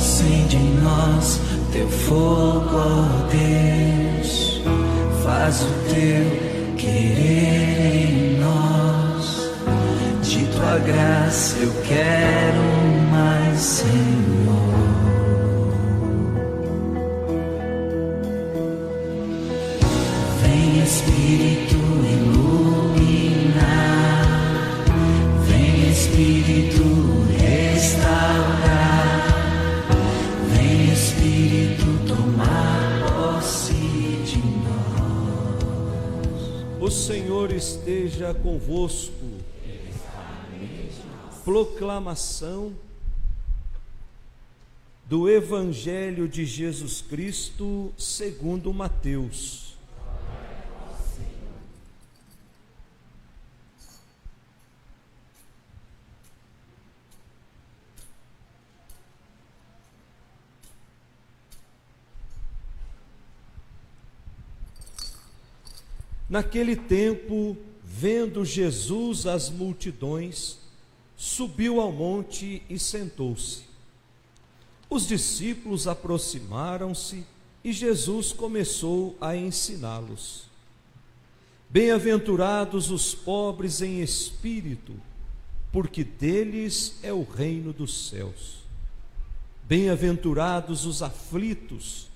Acende em nós teu fogo, ó Deus, faz o teu querer em nós. De tua graça eu quero mais, Senhor. Vem Espírito iluminar, vem Espírito restaurar, vem Espírito tomar posse de nós. O Senhor esteja convosco. Proclamação do Evangelho de Jesus Cristo segundo Mateus. Naquele tempo, vendo Jesus as multidões, subiu ao monte e sentou-se. Os discípulos aproximaram-se e Jesus começou a ensiná-los. Bem-aventurados os pobres em espírito, porque deles é o reino dos céus. Bem-aventurados os aflitos,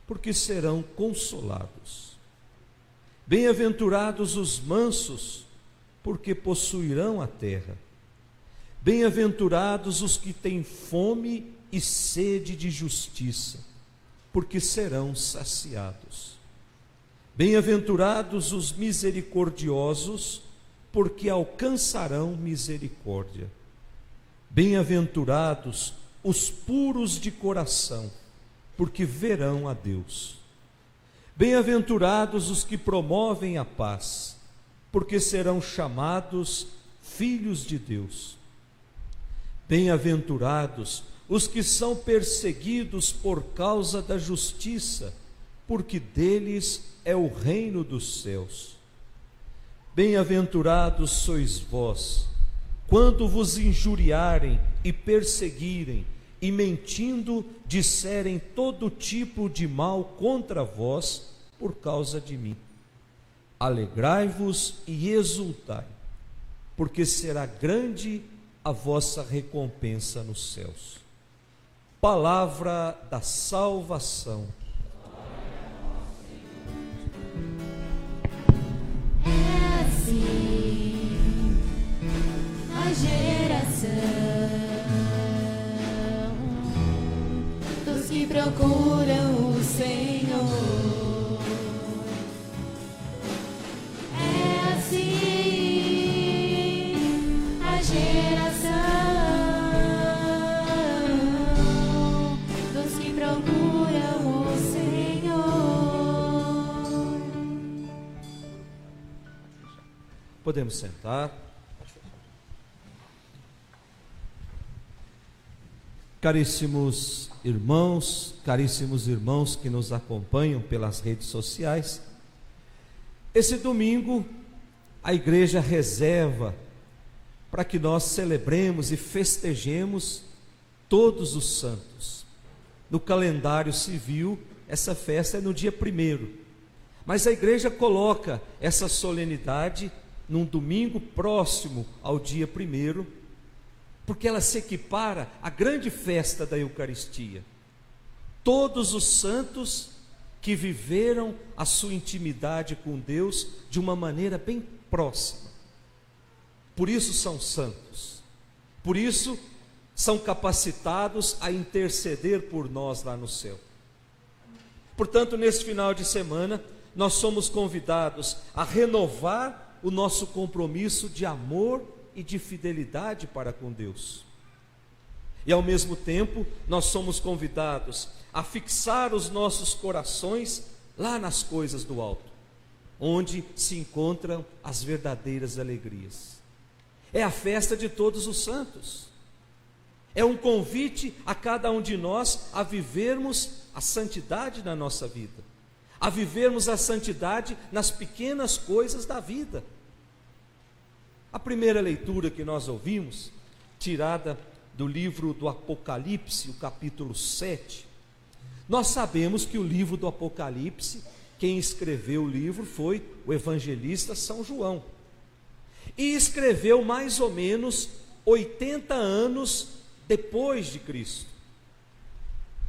porque serão consolados. Bem-aventurados os mansos, porque possuirão a terra. Bem-aventurados os que têm fome e sede de justiça, porque serão saciados. Bem-aventurados os misericordiosos, porque alcançarão misericórdia. Bem-aventurados os puros de coração, porque verão a Deus. Bem-aventurados os que promovem a paz, porque serão chamados filhos de Deus. Bem-aventurados os que são perseguidos por causa da justiça, porque deles é o reino dos céus. Bem-aventurados sois vós, quando vos injuriarem e perseguirem, e mentindo disserem todo tipo de mal contra vós por causa de mim. Alegrai-vos e exultai, porque será grande a vossa recompensa nos céus. Palavra da salvação. É assim a geração dos que procuram o Senhor. É assim a geração dos que procuram o Senhor. Podemos sentar. Caríssimos irmãos que nos acompanham pelas redes sociais, esse domingo a igreja reserva para que nós celebremos e festejemos todos os santos. No calendário civil, essa festa é no dia 1º, mas a igreja coloca essa solenidade num domingo próximo ao dia 1º, porque ela se equipara à grande festa da Eucaristia. Todos os santos que viveram a sua intimidade com Deus de uma maneira bem próxima. Por isso são santos, por isso são capacitados a interceder por nós lá no céu. Portanto, nesse final de semana, nós somos convidados a renovar o nosso compromisso de amor e de fidelidade para com Deus. E ao mesmo tempo, nós somos convidados a fixar os nossos corações lá nas coisas do alto, onde se encontram as verdadeiras alegrias. É a festa de todos os santos. É um convite a cada um de nós a vivermos a santidade na nossa vida, a vivermos a santidade nas pequenas coisas da vida. A primeira leitura que nós ouvimos, tirada do livro do Apocalipse, o capítulo 7, nós sabemos que o livro do Apocalipse, quem escreveu o livro foi o evangelista São João, e escreveu mais ou menos 80 anos depois de Cristo.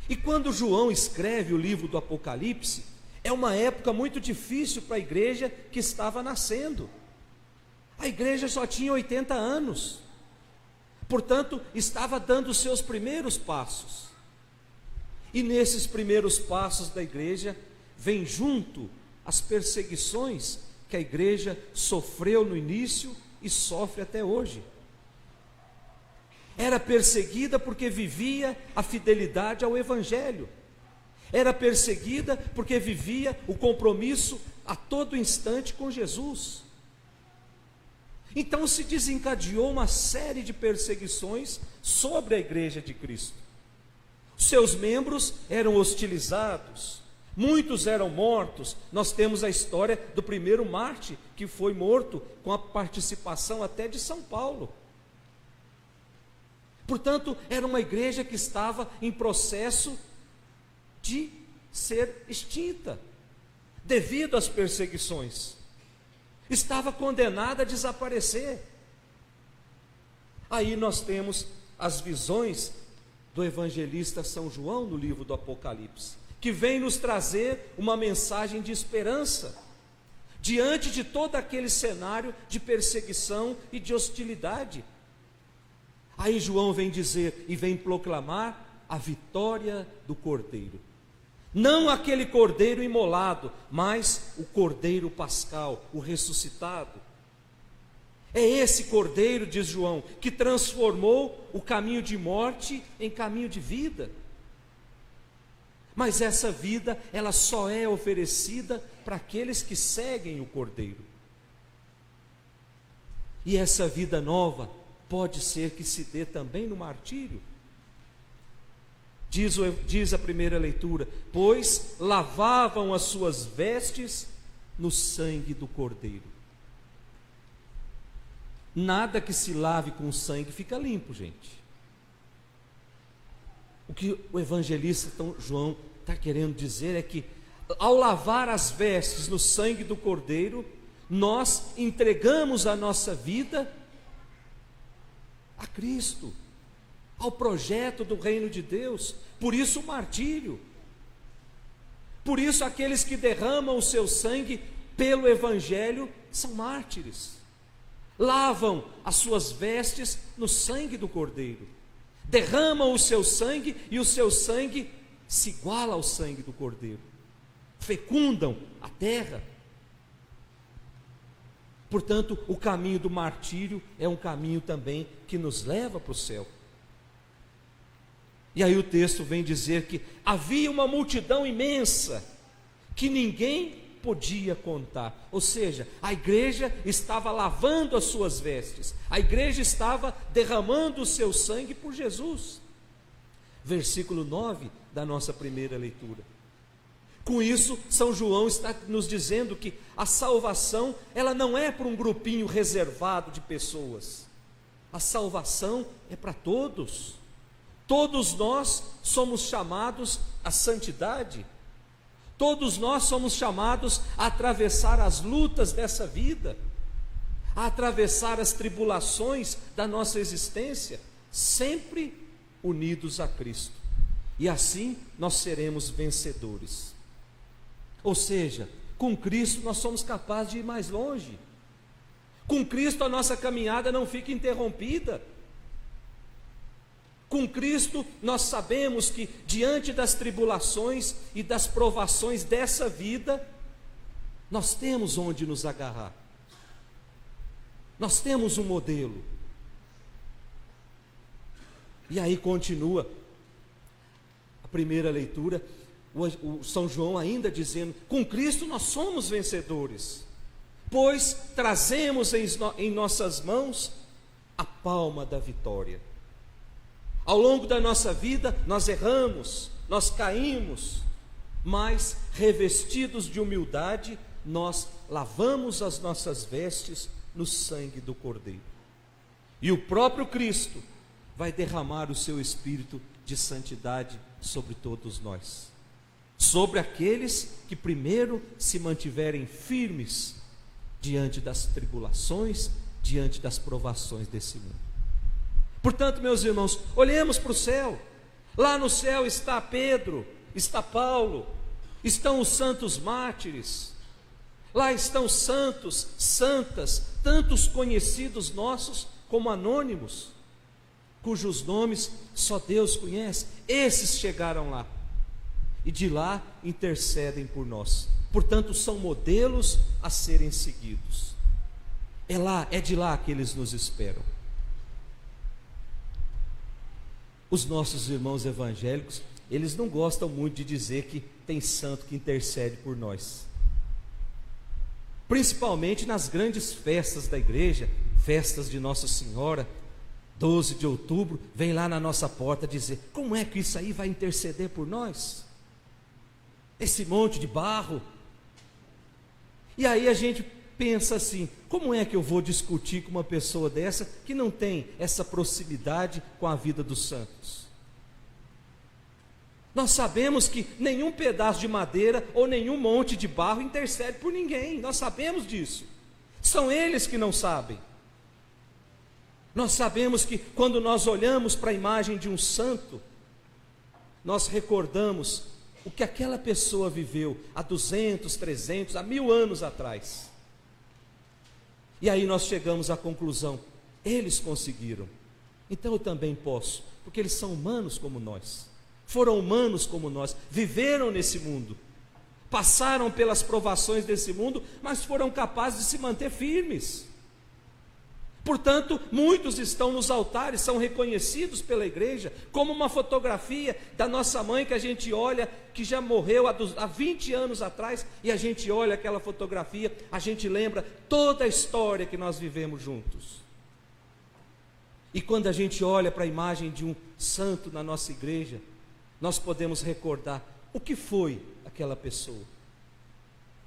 E quando João escreve o livro do Apocalipse, é uma época muito difícil para a igreja que estava nascendo. A igreja só tinha 80 anos, portanto, estava dando os seus primeiros passos. E nesses primeiros passos da igreja, vem junto as perseguições que a igreja sofreu no início e sofre até hoje. Era perseguida porque vivia a fidelidade ao Evangelho. Era perseguida porque vivia o compromisso a todo instante com Jesus. Então se desencadeou uma série de perseguições sobre a igreja de Cristo. Seus membros eram hostilizados, muitos eram mortos. Nós temos a história do primeiro mártir que foi morto com a participação até de São Paulo. Portanto, era uma igreja que estava em processo de ser extinta, devido às perseguições. Estava condenada a desaparecer. Aí nós temos as visões do evangelista São João no livro do Apocalipse, que vem nos trazer uma mensagem de esperança, diante de todo aquele cenário de perseguição e de hostilidade. Aí João vem dizer e vem proclamar a vitória do Cordeiro. Não aquele Cordeiro imolado, mas o Cordeiro pascal, o ressuscitado. É esse Cordeiro, diz João, que transformou o caminho de morte em caminho de vida. Mas essa vida, ela só é oferecida para aqueles que seguem o Cordeiro. E essa vida nova pode ser que se dê também no martírio. Diz a primeira leitura: pois lavavam as suas vestes no sangue do Cordeiro. Nada que se lave com sangue fica limpo, gente. O que o evangelista João está querendo dizer é que, ao lavar as vestes no sangue do Cordeiro, nós entregamos a nossa vida a Cristo, ao projeto do reino de Deus. Por isso o martírio, por isso aqueles que derramam o seu sangue pelo Evangelho são mártires. Lavam as suas vestes no sangue do Cordeiro, derramam o seu sangue e o seu sangue se iguala ao sangue do Cordeiro, fecundam a terra. Portanto, o caminho do martírio é um caminho também que nos leva para o céu. E aí o texto vem dizer que havia uma multidão imensa que ninguém podia contar. Ou seja, a igreja estava lavando as suas vestes, a igreja estava derramando o seu sangue por Jesus. Versículo 9 da nossa primeira leitura. Com isso, São João está nos dizendo que a salvação, ela não é para um grupinho reservado de pessoas. A salvação é para todos. Todos nós somos chamados à santidade. Todos nós somos chamados a atravessar as lutas dessa vida, a atravessar as tribulações da nossa existência, sempre unidos a Cristo. E assim nós seremos vencedores. Ou seja, com Cristo nós somos capazes de ir mais longe. Com Cristo a nossa caminhada não fica interrompida. Com Cristo nós sabemos que diante das tribulações e das provações dessa vida, nós temos onde nos agarrar. Nós temos um modelo. E aí continua a primeira leitura, o São João ainda dizendo: com Cristo nós somos vencedores, pois trazemos em nossas mãos a palma da vitória. Ao longo da nossa vida nós erramos, nós caímos, mas revestidos de humildade, nós lavamos as nossas vestes no sangue do Cordeiro. E o próprio Cristo vai derramar o seu espírito de santidade sobre todos nós, sobre aqueles que primeiro se mantiverem firmes diante das tribulações, diante das provações desse mundo. Portanto, meus irmãos, olhemos para o céu. Lá no céu está Pedro, está Paulo, estão os santos mártires, lá estão santos, santas, tantos conhecidos nossos como anônimos, cujos nomes só Deus conhece. Esses chegaram lá e de lá intercedem por nós. Portanto, são modelos a serem seguidos. É de lá que eles nos esperam. Os nossos irmãos evangélicos, eles não gostam muito de dizer que tem santo que intercede por nós. Principalmente nas grandes festas da igreja, festas de Nossa Senhora, 12 de outubro, vem lá na nossa porta dizer: como é que isso aí vai interceder por nós? Esse monte de barro. E aí a gente pensa assim: como é que eu vou discutir com uma pessoa dessa que não tem essa proximidade com a vida dos santos? Nós sabemos que nenhum pedaço de madeira ou nenhum monte de barro intercede por ninguém. Nós sabemos disso. São eles que não sabem. Nós sabemos que quando nós olhamos para a imagem de um santo, nós recordamos o que aquela pessoa viveu há 200, 300, há 1000 anos atrás. E aí nós chegamos à conclusão: eles conseguiram, então eu também posso, porque eles são humanos como nós, foram humanos como nós, viveram nesse mundo, passaram pelas provações desse mundo, mas foram capazes de se manter firmes. Portanto, muitos estão nos altares, são reconhecidos pela igreja, como uma fotografia da nossa mãe que a gente olha, que já morreu há 20 anos atrás, e a gente olha aquela fotografia, a gente lembra toda a história que nós vivemos juntos. E quando a gente olha para a imagem de um santo na nossa igreja, nós podemos recordar o que foi aquela pessoa,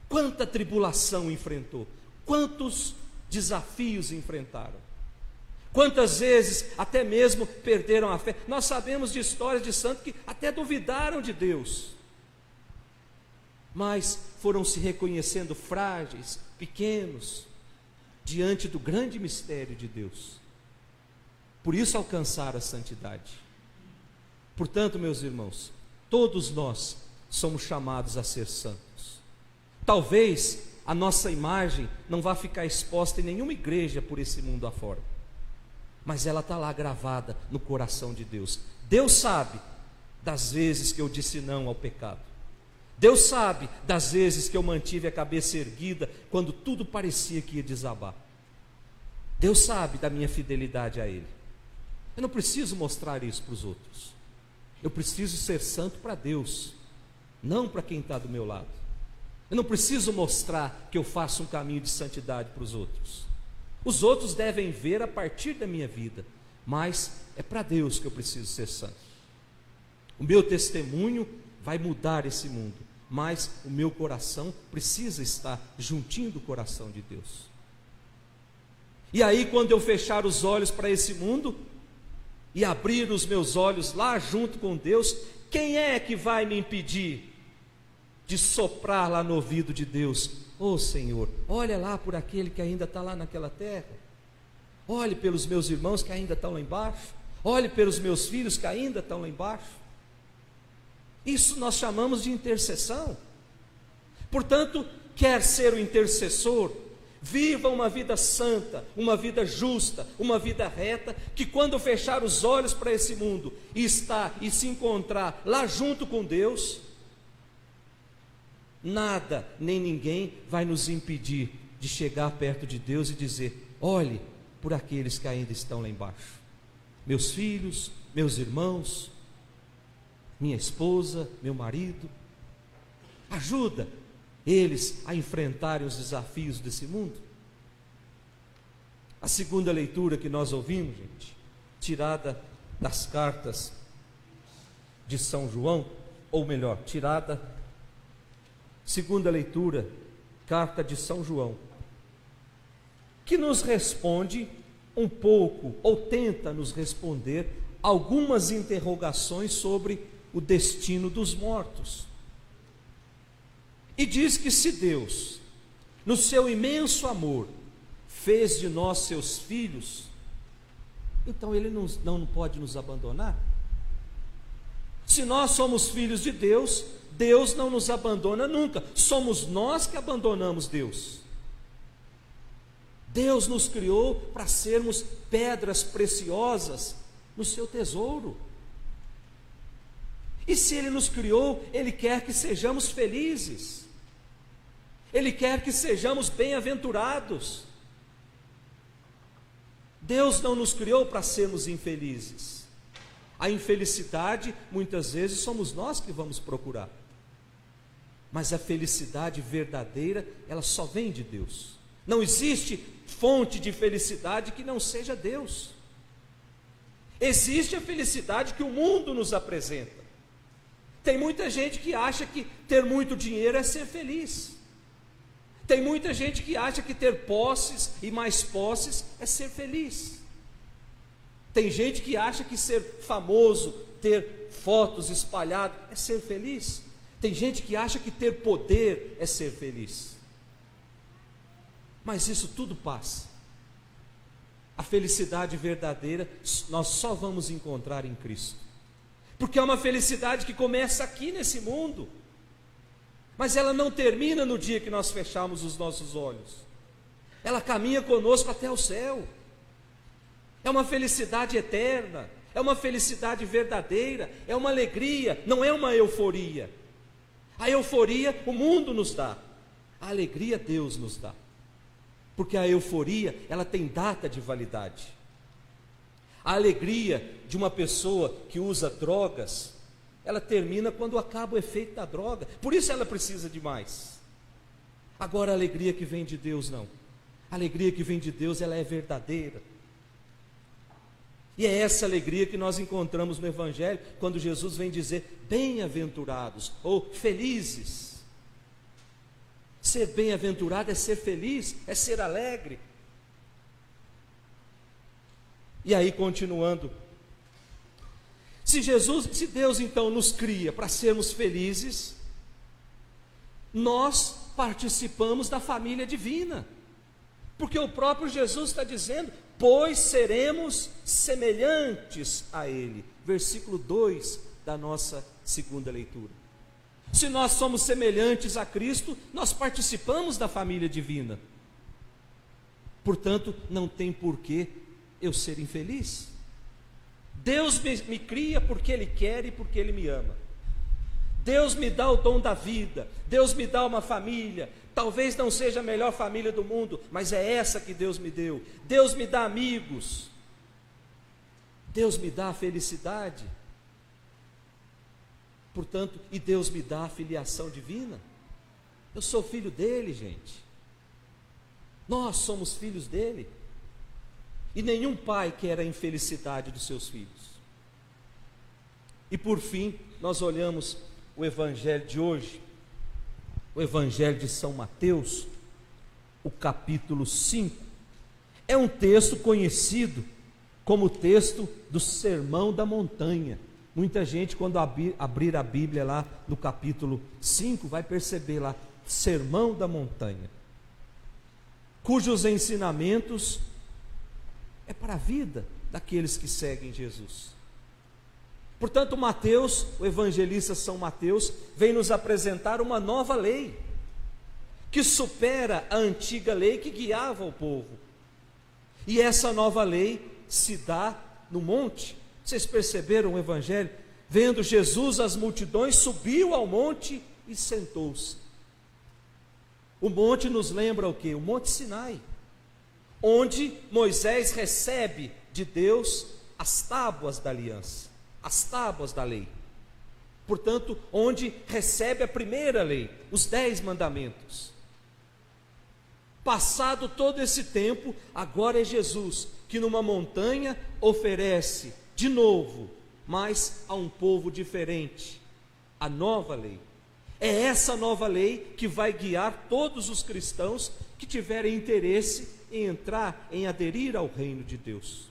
quanta tribulação enfrentou, quantos desafios enfrentaram, quantas vezes até mesmo perderam a fé. Nós sabemos de histórias de santos que até duvidaram de Deus, mas foram se reconhecendo frágeis, pequenos, diante do grande mistério de Deus. Por isso alcançaram a santidade. Portanto, meus irmãos, todos nós somos chamados a ser santos. Talvez a nossa imagem não vai ficar exposta em nenhuma igreja por esse mundo afora, mas ela está lá gravada no coração de Deus. Deus sabe das vezes que eu disse não ao pecado. Deus sabe das vezes que eu mantive a cabeça erguida quando tudo parecia que ia desabar. Deus sabe da minha fidelidade a Ele. Eu não preciso mostrar isso para os outros. Eu preciso ser santo para Deus, não para quem está do meu lado. Eu não preciso mostrar que eu faço um caminho de santidade para os outros. Os outros devem ver a partir da minha vida, mas é para Deus que eu preciso ser santo. O meu testemunho vai mudar esse mundo, mas o meu coração precisa estar juntinho do coração de Deus. E aí, quando eu fechar os olhos para esse mundo e abrir os meus olhos lá junto com Deus, quem é que vai me impedir de soprar lá no ouvido de Deus: ô Senhor, olha lá por aquele que ainda está lá naquela terra, olhe pelos meus irmãos que ainda estão lá embaixo, olhe pelos meus filhos que ainda estão lá embaixo. Isso nós chamamos de intercessão. Portanto, quer ser o intercessor, viva uma vida santa, uma vida justa, uma vida reta, que quando fechar os olhos para esse mundo e se encontrar lá junto com Deus, nada nem ninguém vai nos impedir de chegar perto de Deus e dizer: olhe por aqueles que ainda estão lá embaixo, meus filhos, meus irmãos, minha esposa, meu marido. Ajuda eles a enfrentarem os desafios desse mundo. A segunda leitura que nós ouvimos, gente, tirada das cartas de São João, ou melhor, segunda leitura, carta de São João, que nos responde um pouco, ou tenta nos responder algumas interrogações sobre o destino dos mortos. E diz que se Deus, no seu imenso amor, fez de nós seus filhos, então Ele não pode nos abandonar? Se nós somos filhos de Deus, Deus não nos abandona nunca. Somos nós que abandonamos Deus. Deus nos criou para sermos pedras preciosas no seu tesouro. E se Ele nos criou, Ele quer que sejamos felizes. Ele quer que sejamos bem-aventurados. Deus não nos criou para sermos infelizes. A infelicidade, muitas vezes, somos nós que vamos procurar. Mas a felicidade verdadeira, ela só vem de Deus. Não existe fonte de felicidade que não seja Deus. Existe a felicidade que o mundo nos apresenta. Tem muita gente que acha que ter muito dinheiro é ser feliz. Tem muita gente que acha que ter posses e mais posses é ser feliz. Tem gente que acha que ser famoso, ter fotos espalhadas é ser feliz. Tem gente que acha que ter poder é ser feliz. Mas isso tudo passa. A felicidade verdadeira nós só vamos encontrar em Cristo. Porque é uma felicidade que começa aqui nesse mundo, mas ela não termina no dia que nós fecharmos os nossos olhos. Ela caminha conosco até o céu. É uma felicidade eterna, é uma felicidade verdadeira, é uma alegria, não é uma euforia. A euforia o mundo nos dá, a alegria Deus nos dá. Porque a euforia, ela tem data de validade. A alegria de uma pessoa que usa drogas, ela termina quando acaba o efeito da droga. Por isso ela precisa de mais. Agora a alegria que vem de Deus não. A alegria que vem de Deus, ela é verdadeira. E é essa alegria que nós encontramos no Evangelho, quando Jesus vem dizer bem-aventurados ou felizes. Ser bem-aventurado é ser feliz, é ser alegre. E aí, continuando, se Deus então nos cria para sermos felizes, nós participamos da família divina, porque o próprio Jesus está dizendo, pois seremos semelhantes a Ele, versículo 2 da nossa segunda leitura. Se nós somos semelhantes a Cristo, nós participamos da família divina. Portanto, não tem porquê eu ser infeliz. Deus me cria porque Ele quer e porque Ele me ama. Deus me dá o dom da vida, Deus me dá uma família. Talvez não seja a melhor família do mundo, mas é essa que Deus me deu. Deus me dá amigos, Deus me dá a felicidade. Portanto, e Deus me dá a filiação divina. Eu sou filho dele, gente. Nós somos filhos dele. E nenhum pai quer a infelicidade dos seus filhos. E por fim, nós olhamos o Evangelho de hoje, o Evangelho de São Mateus, o capítulo 5. É um texto conhecido como o texto do Sermão da Montanha. Muita gente, quando abrir a Bíblia lá no capítulo 5, vai perceber lá, Sermão da Montanha, cujos ensinamentos é para a vida daqueles que seguem Jesus. Portanto, Mateus, o evangelista São Mateus, vem nos apresentar uma nova lei, que supera a antiga lei que guiava o povo. E essa nova lei se dá no monte. Vocês perceberam o Evangelho? Vendo Jesus as multidões, subiu ao monte e sentou-se. O monte nos lembra o quê? O Monte Sinai, onde Moisés recebe de Deus as tábuas da aliança, as tábuas da lei. Portanto, onde recebe a primeira lei, os 10 mandamentos. Passado todo esse tempo, agora é Jesus que numa montanha oferece de novo, mas a um povo diferente, a nova lei. É essa nova lei que vai guiar todos os cristãos que tiverem interesse em entrar, em aderir ao reino de Deus.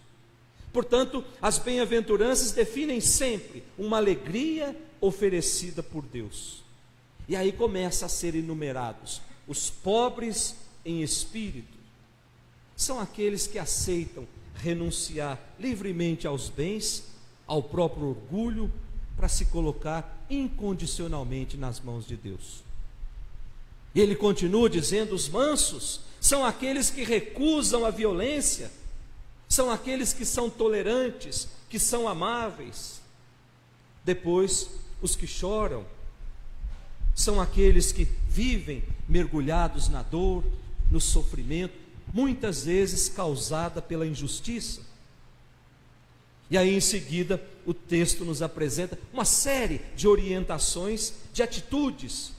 Portanto, as bem-aventuranças definem sempre uma alegria oferecida por Deus. E aí começa a ser enumerados os pobres em espírito. São aqueles que aceitam renunciar livremente aos bens, ao próprio orgulho, para se colocar incondicionalmente nas mãos de Deus. E ele continua dizendo: os mansos são aqueles que recusam a violência, são aqueles que são tolerantes, que são amáveis. Depois, os que choram são aqueles que vivem mergulhados na dor, no sofrimento, muitas vezes causada pela injustiça. E aí em seguida o texto nos apresenta uma série de orientações, de atitudes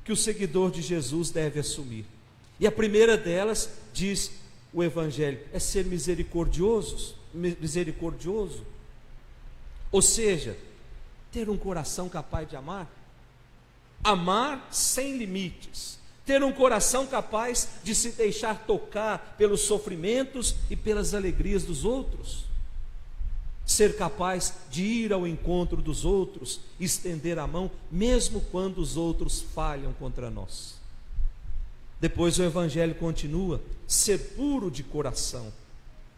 que o seguidor de Jesus deve assumir. E a primeira delas, diz o Evangelho, é ser misericordioso. Ou seja, ter um coração capaz de amar. Amar sem limites. Ter um coração capaz de se deixar tocar pelos sofrimentos e pelas alegrias dos outros. Ser capaz de ir ao encontro dos outros, estender a mão, mesmo quando os outros falham contra nós. Depois o Evangelho continua: ser puro de coração,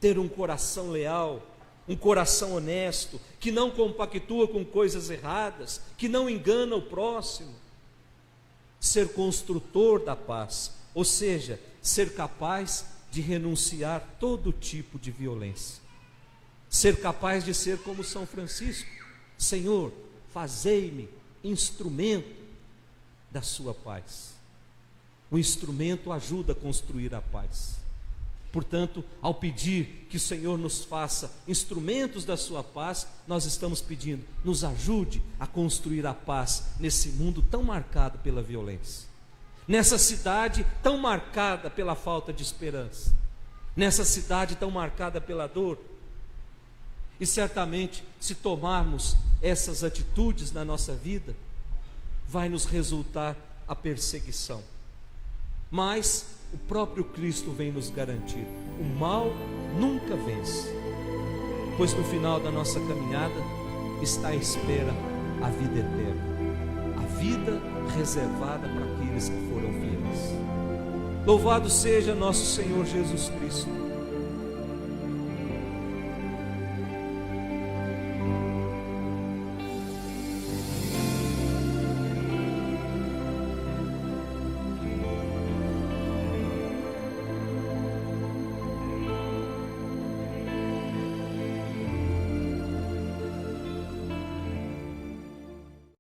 ter um coração leal, um coração honesto, que não compactua com coisas erradas, que não engana o próximo. Ser construtor da paz, ou seja, ser capaz de renunciar a todo tipo de violência. Ser capaz de ser como São Francisco: Senhor, fazei-me instrumento da sua paz. O instrumento ajuda a construir a paz. Portanto, ao pedir que o Senhor nos faça instrumentos da sua paz, nós estamos pedindo: nos ajude a construir a paz nesse mundo tão marcado pela violência, nessa cidade tão marcada pela falta de esperança, nessa cidade tão marcada pela dor. E certamente, se tomarmos essas atitudes na nossa vida, vai nos resultar a perseguição. Mas o próprio Cristo vem nos garantir: o mal nunca vence, pois no final da nossa caminhada está à espera a vida eterna, a vida reservada para aqueles que foram fiéis. Louvado seja nosso Senhor Jesus Cristo,